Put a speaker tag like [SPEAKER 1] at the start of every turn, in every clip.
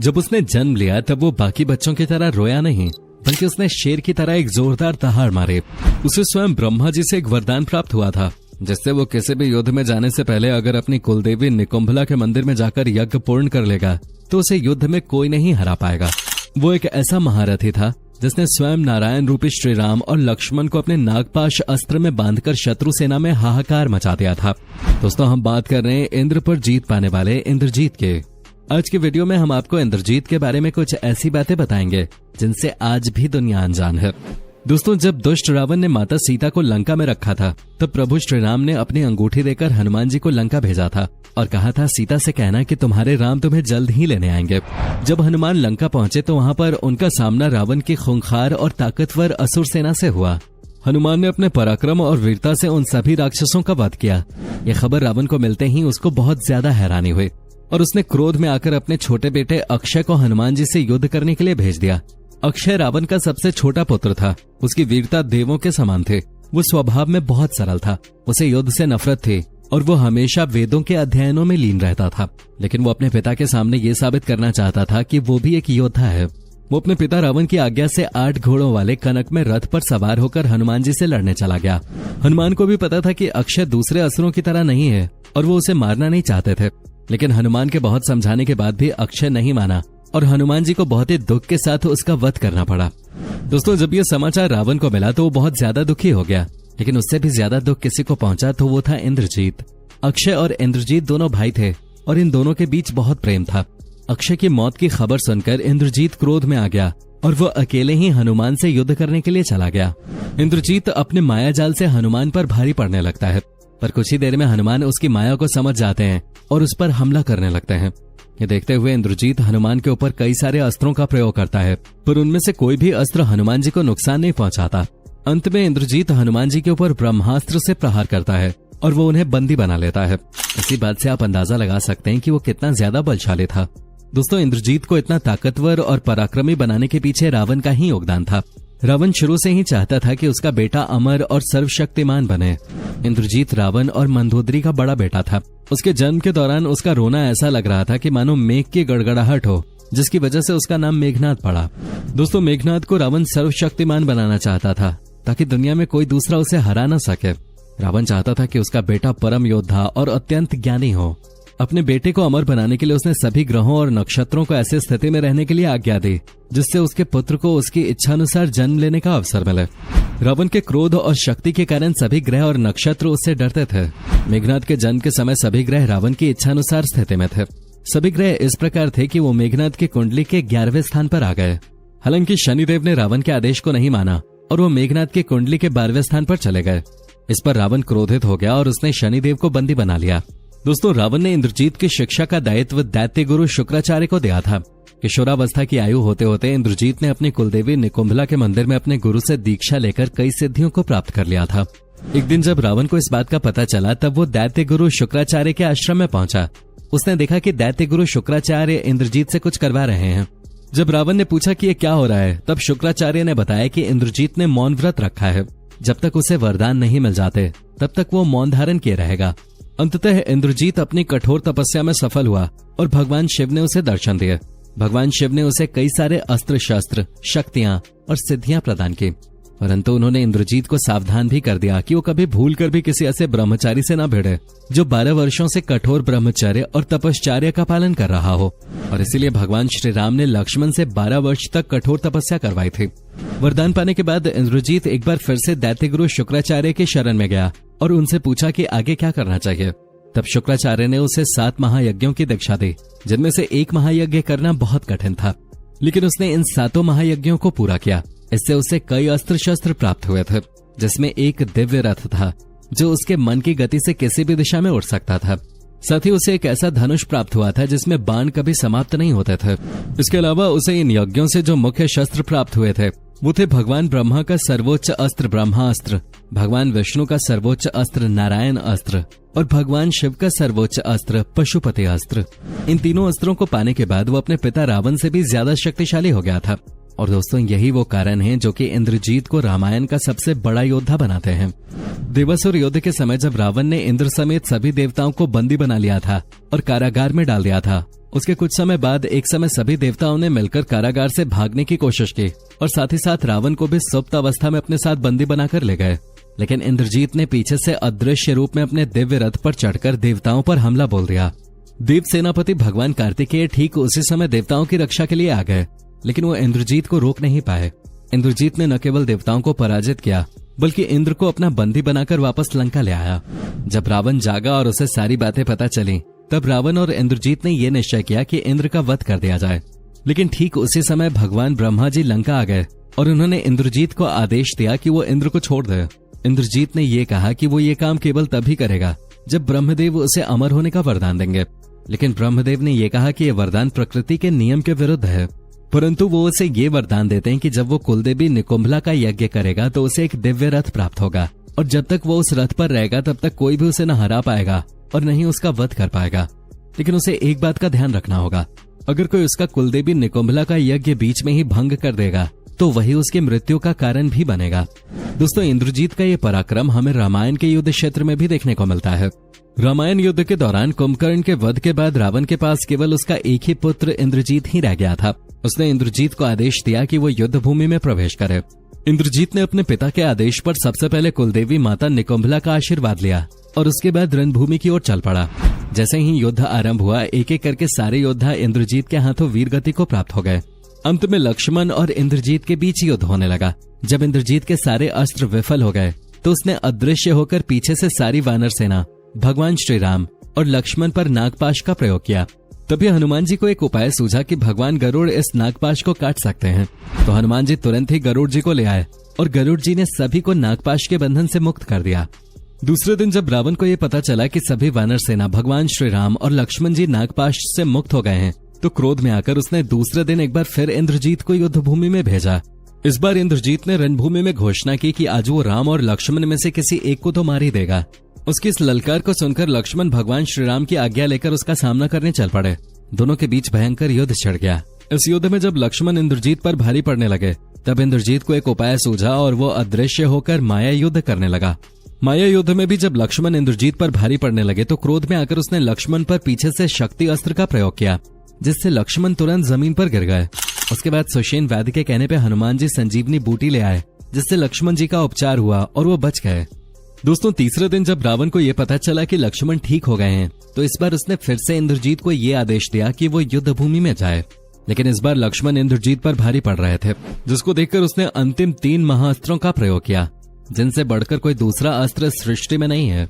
[SPEAKER 1] जब उसने जन्म लिया तब वो बाकी बच्चों की तरह रोया नहीं, बल्कि उसने शेर की तरह एक जोरदार दहाड़ मारे। उसे स्वयं ब्रह्मा जी से एक वरदान प्राप्त हुआ था, जिससे वो किसी भी युद्ध में जाने से पहले अगर अपनी कुलदेवी निकुंभला के मंदिर में जाकर यज्ञ पूर्ण कर लेगा तो उसे युद्ध में कोई नहीं हरा पाएगा। वो एक ऐसा महारथी था जिसने स्वयं नारायण रूपी श्री राम और लक्ष्मण को अपने नागपाश अस्त्र में बांधकर शत्रु सेना में हाहाकार मचा दिया था। दोस्तों, हम बात कर रहे हैं इंद्र पर जीत पाने वाले इंद्रजीत के। आज की वीडियो में हम आपको इंद्रजीत के बारे में कुछ ऐसी बातें बताएंगे जिनसे आज भी दुनिया अनजान है। दोस्तों, जब दुष्ट रावण ने माता सीता को लंका में रखा था तब प्रभु श्री राम ने अपनी अंगूठी देकर हनुमान जी को लंका भेजा था और कहा था सीता से कहना कि तुम्हारे राम तुम्हें जल्द ही लेने आएंगे। जब हनुमान लंका पहुंचे तो वहां पर उनका सामना रावण की खूंखार और ताकतवर असुर सेना से हुआ। हनुमान ने अपने पराक्रम और वीरता से उन सभी राक्षसों का वध किया। यह खबर रावण को मिलते ही उसको बहुत ज्यादा हैरानी हुई और उसने क्रोध में आकर अपने छोटे बेटे अक्षय को हनुमान जी से युद्ध करने के लिए भेज दिया। अक्षय रावण का सबसे छोटा पुत्र था। उसकी वीरता देवों के समान थे। वो स्वभाव में बहुत सरल था। उसे युद्ध से नफरत थी और वो हमेशा वेदों के अध्ययनों में लीन रहता था। लेकिन वो अपने पिता के सामने ये साबित करना चाहता था कि वो भी एक योद्धा है। वो अपने पिता रावण की आज्ञा से 8 घोड़ों वाले कनक में रथ पर सवार होकर हनुमान जी से लड़ने चला गया। हनुमान को भी पता था कि अक्षय दूसरे असुरों की तरह नहीं है और वो उसे मारना नहीं चाहते थे। लेकिन हनुमान के बहुत समझाने के बाद भी अक्षय नहीं माना और हनुमान जी को बहुत ही दुख के साथ उसका वध करना पड़ा। दोस्तों, जब यह समाचार रावण को मिला तो वो बहुत ज्यादा दुखी हो गया, लेकिन उससे भी ज्यादा दुख किसी को पहुंचा तो वो था इंद्रजीत। अक्षय और इंद्रजीत दोनों भाई थे और इन दोनों के बीच बहुत प्रेम था। अक्षय की मौत की खबर सुनकर इंद्रजीत क्रोध में आ गया और वो अकेले ही हनुमान से युद्ध करने के लिए चला गया। इंद्रजीत अपने माया जाल से हनुमान पर भारी पड़ने लगता है, पर कुछ ही देर में हनुमान उसकी माया को समझ जाते हैं और उस पर हमला करने लगते हैं। ये देखते हुए इंद्रजीत हनुमान के ऊपर कई सारे अस्त्रों का प्रयोग करता है, पर उनमें से कोई भी अस्त्र हनुमान जी को नुकसान नहीं पहुंचाता। अंत में इंद्रजीत हनुमान जी के ऊपर ब्रह्मास्त्र से प्रहार करता है और वो उन्हें बंदी बना लेता है। इसी बात से आप अंदाजा लगा सकते हैं कि वो कितना ज्यादा बलशाली था। दोस्तों, इंद्रजीत को इतना ताकतवर और पराक्रमी बनाने के पीछे रावण का ही योगदान था। रावण शुरू से ही चाहता था कि उसका बेटा अमर और सर्वशक्तिमान बने। इंद्रजीत रावण और मंदोदरी का बड़ा बेटा था। उसके जन्म के दौरान उसका रोना ऐसा लग रहा था कि मानो मेघ की गड़गड़ाहट हो, जिसकी वजह से उसका नाम मेघनाद पड़ा। दोस्तों, मेघनाद को रावण सर्वशक्तिमान बनाना चाहता था ताकि दुनिया में कोई दूसरा उसे हरा न सके। रावण चाहता था कि उसका बेटा परम योद्धा और अत्यंत ज्ञानी हो। अपने बेटे को अमर बनाने के लिए उसने सभी ग्रहों और नक्षत्रों को ऐसी स्थिति में रहने के लिए आज्ञा दी जिससे उसके पुत्र को उसकी इच्छानुसार जन्म लेने का अवसर मिले। रावण के क्रोध और शक्ति के कारण सभी ग्रह और नक्षत्र उससे डरते थे। मेघनाद के जन्म के समय सभी ग्रह रावण की इच्छानुसार स्थिति में थे। सभी ग्रह इस प्रकार थे कि वो मेघनाद की कुंडली के 11वें स्थान पर आ गए। हालांकि शनिदेव ने रावण के आदेश को नहीं माना और वो मेघनाद की कुंडली के 12वें स्थान पर चले गए। इस पर रावण क्रोधित हो गया और उसने शनिदेव को बंदी बना लिया। दोस्तों, रावण ने इंद्रजीत की शिक्षा का दायित्व दैत्य गुरु शुक्राचार्य को दिया था। किशोरावस्था की आयु होते होते इंद्रजीत ने अपनी कुलदेवी निकुंभला के मंदिर में अपने गुरु से दीक्षा लेकर कई सिद्धियों को प्राप्त कर लिया था। एक दिन जब रावण को इस बात का पता चला तब वो दैत्य गुरु शुक्राचार्य के आश्रम में पहुंचा। उसने देखा कि दैत्य गुरु शुक्राचार्य इंद्रजीत से कुछ करवा रहे हैं। जब रावण ने पूछा कि ये क्या हो रहा है, तब शुक्राचार्य ने बताया कि इंद्रजीत ने मौन व्रत रखा है। जब तक उसे वरदान नहीं मिल जाते तब तक वो मौन धारण किए रहेगा। अंततः इंद्रजीत अपनी कठोर तपस्या में सफल हुआ और भगवान शिव ने उसे दर्शन दिए। भगवान शिव ने उसे कई सारे अस्त्र शस्त्र, शक्तियां और सिद्धियां प्रदान की, परंतु उन्होंने इंद्रजीत को सावधान भी कर दिया कि वो कभी भूल कर भी किसी ऐसे ब्रह्मचारी से न भिड़े जो 12 वर्षों से कठोर ब्रह्मचर्य और तपश्चर्य का पालन कर रहा हो। और इसीलिए भगवान श्री राम ने लक्ष्मण से 12 वर्ष तक कठोर तपस्या करवाई थी। वरदान पाने के बाद इंद्रजीत एक बार फिर से दैत्य गुरु शुक्राचार्य के शरण में गया और उनसे पूछा कि आगे क्या करना चाहिए। तब शुक्राचार्य ने उसे 7 महायज्ञों की दीक्षा दी, जिनमें से एक महायज्ञ करना बहुत कठिन था, लेकिन उसने इन 7 महायज्ञों को पूरा किया। इससे उसे कई अस्त्र शस्त्र प्राप्त हुए थे, जिसमें एक दिव्य रथ था जो उसके मन की गति से किसी भी दिशा में उड़ सकता था। साथ ही उसे एक ऐसा धनुष प्राप्त हुआ था जिसमें बाण कभी समाप्त नहीं होते थे। इसके अलावा उसे इन यज्ञों से जो मुख्य शस्त्र प्राप्त हुए थे वो थे भगवान ब्रह्मा का सर्वोच्च अस्त्र ब्रह्मास्त्र, भगवान विष्णु का सर्वोच्च अस्त्र नारायण अस्त्र और भगवान शिव का सर्वोच्च अस्त्र पशुपति अस्त्र। इन तीनों अस्त्रों को पाने के बाद वो अपने पिता रावण से भी ज्यादा शक्तिशाली हो गया था और दोस्तों यही वो कारण है जो कि इंद्रजीत को रामायण का सबसे बड़ा योद्धा बनाते हैं। देवासुर युद्ध के समय जब रावण ने इंद्र समेत सभी देवताओं को बंदी बना लिया था और कारागार में डाल दिया था, उसके कुछ समय बाद एक समय सभी देवताओं ने मिलकर कारागार से भागने की कोशिश की और साथ ही साथ रावण को भी सुप्त अवस्था में अपने साथ बंदी बनाकर ले गए। लेकिन इंद्रजीत ने पीछे से अदृश्य रूप में अपने दिव्य रथ पर चढ़कर देवताओं पर हमला बोल दिया। देव सेनापति भगवान कार्तिकेय ठीक उसी समय देवताओं की रक्षा के लिए आ गए, लेकिन वो इंद्रजीत को रोक नहीं पाए। इंद्रजीत ने न केवल देवताओं को पराजित किया बल्कि इंद्र को अपना बंदी बनाकर वापस लंका ले आया। जब रावण जागा और उसे सारी बातें पता चली, तब रावण और इंद्रजीत ने यह निश्चय किया कि इंद्र का वध कर दिया जाए। लेकिन ठीक उसी समय भगवान ब्रह्मा जी लंका आ गए और उन्होंने इंद्रजीत को आदेश दिया कि वो इंद्र को छोड़ दे। इंद्रजीत ने यह कहा कि वो ये काम केवल तभी करेगा जब ब्रह्मदेव उसे अमर होने का वरदान देंगे। लेकिन ब्रह्मदेव ने यह कहा कि यह वरदान प्रकृति के नियम के विरुद्ध है, परंतु वो उसे ये वरदान देते हैं कि जब वो कुलदेवी निकुंभला का यज्ञ करेगा तो उसे एक दिव्य रथ प्राप्त होगा और जब तक वो उस रथ पर रहेगा तब तक कोई भी उसे न हरा पाएगा और न ही उसका वध कर पाएगा। लेकिन उसे एक बात का ध्यान रखना होगा, अगर कोई उसका कुलदेवी निकुंभला का यज्ञ बीच में ही भंग कर देगा तो वही उसकी मृत्यु का कारण भी बनेगा। दोस्तों इंद्रजीत का ये पराक्रम हमें रामायण के युद्ध क्षेत्र में भी देखने को मिलता है। रामायण युद्ध के दौरान कुंभकर्ण के वध के बाद रावण के पास केवल उसका एक ही पुत्र इंद्रजीत ही रह गया था। उसने इंद्रजीत को आदेश दिया कि वो युद्ध भूमि में प्रवेश करे। इंद्रजीत ने अपने पिता के आदेश पर सबसे पहले कुलदेवी माता निकुंभला का आशीर्वाद लिया और उसके बाद रणभूमि की ओर चल पड़ा। जैसे ही युद्ध आरंभ हुआ, एक एक करके सारे योद्धा इंद्रजीत के हाथों वीरगति को प्राप्त हो गए। अंत में लक्ष्मण और इंद्रजीत के बीच युद्ध होने लगा। जब इंद्रजीत के सारे अस्त्र विफल हो गए तो उसने अदृश्य होकर पीछे से सारी वानर सेना भगवान श्री राम और लक्ष्मण पर नागपाश का प्रयोग किया। तभी हनुमान जी को एक उपाय सूझा कि भगवान गरुड़ इस नागपाश को काट सकते हैं। तो हनुमान जी तुरंत ही गरुड़ जी को ले आए और गरुड़ जी ने सभी को नागपाश के बंधन से मुक्त कर दिया। दूसरे दिन जब रावण को यह पता चला कि सभी वानर सेना भगवान श्री राम और लक्ष्मण जी नागपाश से मुक्त हो गए हैं, तो क्रोध में आकर उसने दूसरे दिन एक बार फिर इंद्रजीत को युद्ध भूमि में भेजा। इस बार इंद्रजीत ने रणभूमि में घोषणा की कि आज वो राम और लक्ष्मण में से किसी एक को तो मार ही देगा। उसकी इस ललकार को सुनकर लक्ष्मण भगवान श्री राम की आज्ञा लेकर उसका सामना करने चल पड़े। दोनों के बीच भयंकर युद्ध छिड़ गया। इस युद्ध में जब लक्ष्मण इंद्रजीत पर भारी पड़ने लगे, तब इंद्रजीत को एक उपाय सूझा और वो अदृश्य होकर माया युद्ध करने लगा। माया युद्ध में भी जब लक्ष्मण इंद्रजीत पर भारी पड़ने लगे तो क्रोध में आकर उसने लक्ष्मण पर पीछे से शक्ति अस्त्र का प्रयोग किया, जिससे लक्ष्मण तुरंत जमीन पर गिर गए। उसके बाद सुषेण वैद्य के कहने पे हनुमान जी संजीवनी बूटी ले आए, जिससे लक्ष्मण जी का उपचार हुआ और वो बच गए। दोस्तों तीसरे दिन जब रावण को यह पता चला कि लक्ष्मण ठीक हो गए हैं, तो इस बार उसने फिर से इंद्रजीत को ये आदेश दिया कि वो युद्ध भूमि में जाए। लेकिन इस बार लक्ष्मण इंद्रजीत पर भारी पड़ रहे थे, जिसको देखकर उसने अंतिम 3 महाअस्त्रों का प्रयोग किया, जिनसे बढ़कर कोई दूसरा अस्त्र सृष्टि में नहीं है।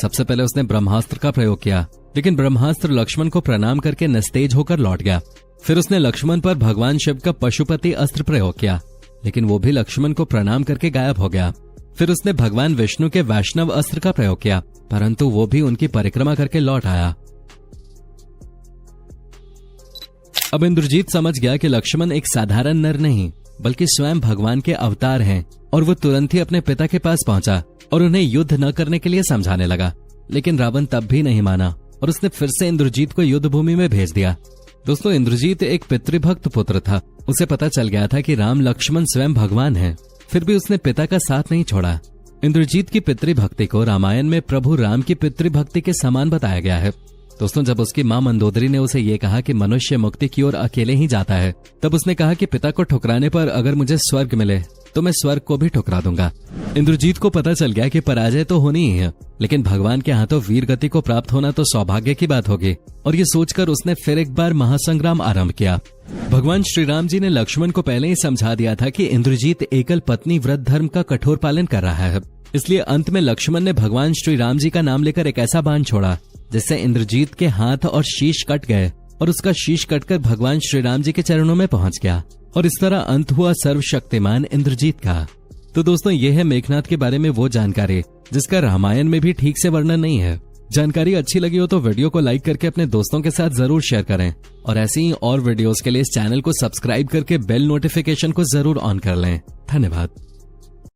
[SPEAKER 1] सबसे पहले उसने ब्रह्मास्त्र का प्रयोग किया, लेकिन ब्रह्मास्त्र लक्ष्मण को प्रणाम करके निस्तेज होकर लौट गया। फिर उसने लक्ष्मण पर भगवान शिव का पशुपति अस्त्र प्रयोग किया, लेकिन वो भी लक्ष्मण को प्रणाम करके गायब हो गया। फिर उसने भगवान विष्णु के वैष्णव अस्त्र का प्रयोग किया, परंतु वो भी उनकी परिक्रमा करके लौट आया। अब इंद्रजीत समझ गया कि लक्ष्मण एक साधारण नर नहीं बल्कि स्वयं भगवान के अवतार हैं, और वो तुरंत ही अपने पिता के पास पहुंचा और उन्हें युद्ध न करने के लिए समझाने लगा। लेकिन रावण तब भी नहीं माना और उसने फिर से इंद्रजीत को युद्ध भूमि में भेज दिया। दोस्तों इंद्रजीत एक पितृभक्त पुत्र था। उसे पता चल गया था कि राम लक्ष्मण स्वयं भगवान हैं, फिर भी उसने पिता का साथ नहीं छोड़ा। इंद्रजीत की पितृभक्ति को रामायण में प्रभु राम की पितृभक्ति के समान बताया गया है। दोस्तों जब उसकी मां मंदोदरी ने उसे ये कहा कि मनुष्य मुक्ति की ओर अकेले ही जाता है, तब उसने कहा कि पिता को ठुकराने पर अगर मुझे स्वर्ग मिले तो मैं स्वर्ग को भी ठुकरा दूंगा। इंद्रजीत को पता चल गया कि पराजय तो होनी ही है, लेकिन भगवान के हाथों वीर गति को प्राप्त होना तो सौभाग्य की बात होगी, और ये सोचकर उसने फिर एक बार महासंग्राम आरंभ किया। भगवान श्री राम जी ने लक्ष्मण को पहले ही समझा दिया था कि इंद्रजीत एकल पत्नी व्रत धर्म का कठोर पालन कर रहा है, इसलिए अंत में लक्ष्मण ने भगवान श्री राम जी का नाम लेकर एक ऐसा बाण छोड़ा जिससे इंद्रजीत के हाथ और शीश कट गए और उसका शीश कटकर भगवान श्री राम जी के चरणों में पहुंच गया, और इस तरह अंत हुआ सर्वशक्तिमान इंद्रजीत का। तो दोस्तों ये है मेघनाद के बारे में वो जानकारी जिसका रामायण में भी ठीक से वर्णन नहीं है। जानकारी अच्छी लगी हो तो वीडियो को लाइक करके अपने दोस्तों के साथ जरूर शेयर करें, और ऐसी ही और वीडियोस के लिए इस चैनल को सब्सक्राइब करके बेल नोटिफिकेशन को जरूर ऑन कर लें। धन्यवाद।